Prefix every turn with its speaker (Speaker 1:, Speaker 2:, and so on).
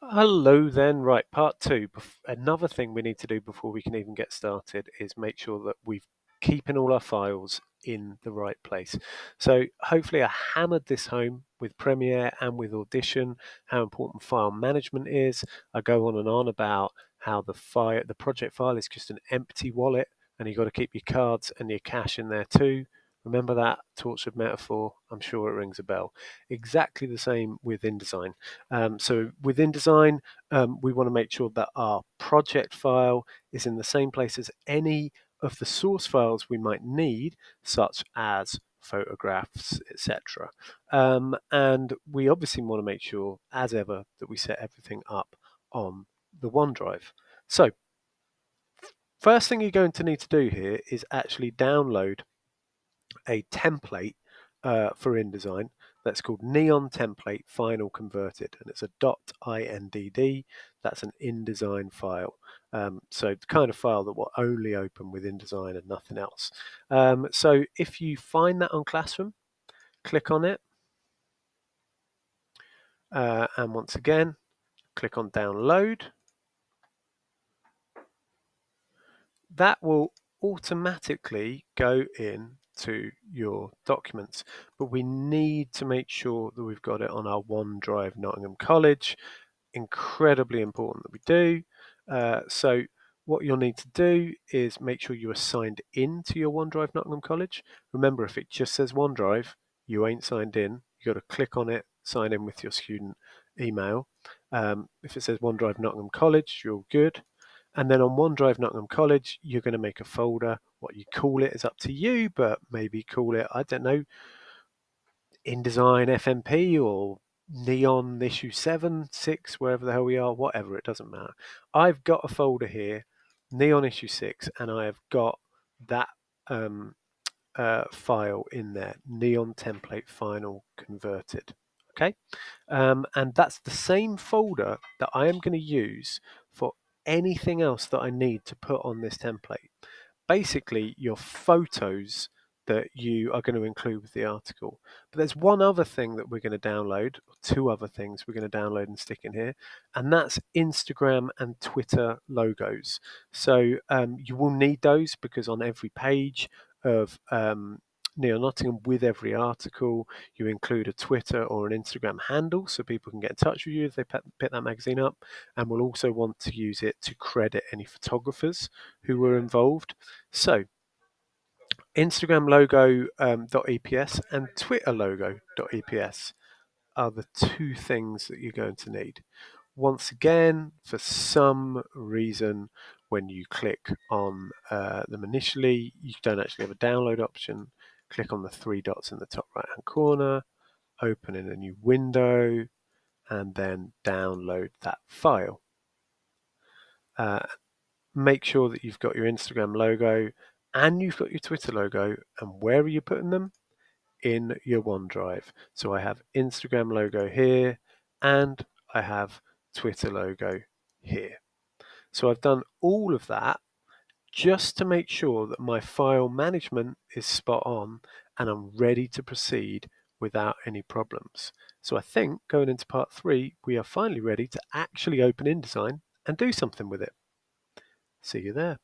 Speaker 1: Hello then, right, part two. Another thing we need to do before we can even get started is make sure that we've keeping all our files in the right place. So hopefully I hammered this home with Premiere and with Audition, how important file management is. I go on and on about how the project file is just an empty wallet and you've got to keep your cards and your cache in there too. Remember that tortured metaphor? I'm sure it rings a bell. Exactly the same with InDesign. So with InDesign, we want to make sure that our project file is in the same place as any of the source files we might need, such as photographs, etc. And we obviously want to make sure, as ever, that we set everything up on the OneDrive. So first thing you're going to need to do here is actually download a template for InDesign that's called Neon Template Final Converted, and it's a .indd. That's an InDesign file. So it's the kind of file that will only open with InDesign and nothing else. So if you find that on Classroom, click on it, and once again, click on Download. That will automatically go in to your documents, but we need to make sure that we've got it on our OneDrive Nottingham College. Incredibly important that we do. So what you'll need to do is make sure you are signed in to your OneDrive Nottingham College. Remember, if it just says OneDrive, you ain't signed in. You've got to click on it, sign in with your student email. If it says OneDrive Nottingham College, you're all good. And then on OneDrive Nottingham College, you're going to make a folder. What you call it is up to you, but maybe call it, I don't know, InDesign FMP or Neon issue 7, 6, wherever the hell we are, whatever, it doesn't matter. I've got a folder here, Neon issue 6, and I have got that file in there, Neon Template Final Converted. Okay, and that's the same folder that I am going to use for anything else that I need to put on this template. Basically, your photos that you are going to include with the article. But there's one other thing that we're going to download, or two other things we're going to download and stick in here, and that's Instagram and Twitter logos. So you will need those because on every page of Neo Nottingham, with every article, you include a Twitter or an Instagram handle so people can get in touch with you if they pick that magazine up. And we'll also want to use it to credit any photographers who were involved. So Instagram logo .eps and Twitter logo .eps are the two things that you're going to need. Once again, for some reason, when you click on them initially, you don't actually have a download option. Click on the three dots in the top right hand corner, open in a new window, and then download that file. Make sure that you've got your Instagram logo and you've got your Twitter logo, and where are you putting them? In your OneDrive. So I have Instagram logo here and I have Twitter logo here. So I've done all of that just to make sure that my file management is spot on and I'm ready to proceed without any problems. So I think going into part 3, we are finally ready to actually open InDesign and do something with it. See you there.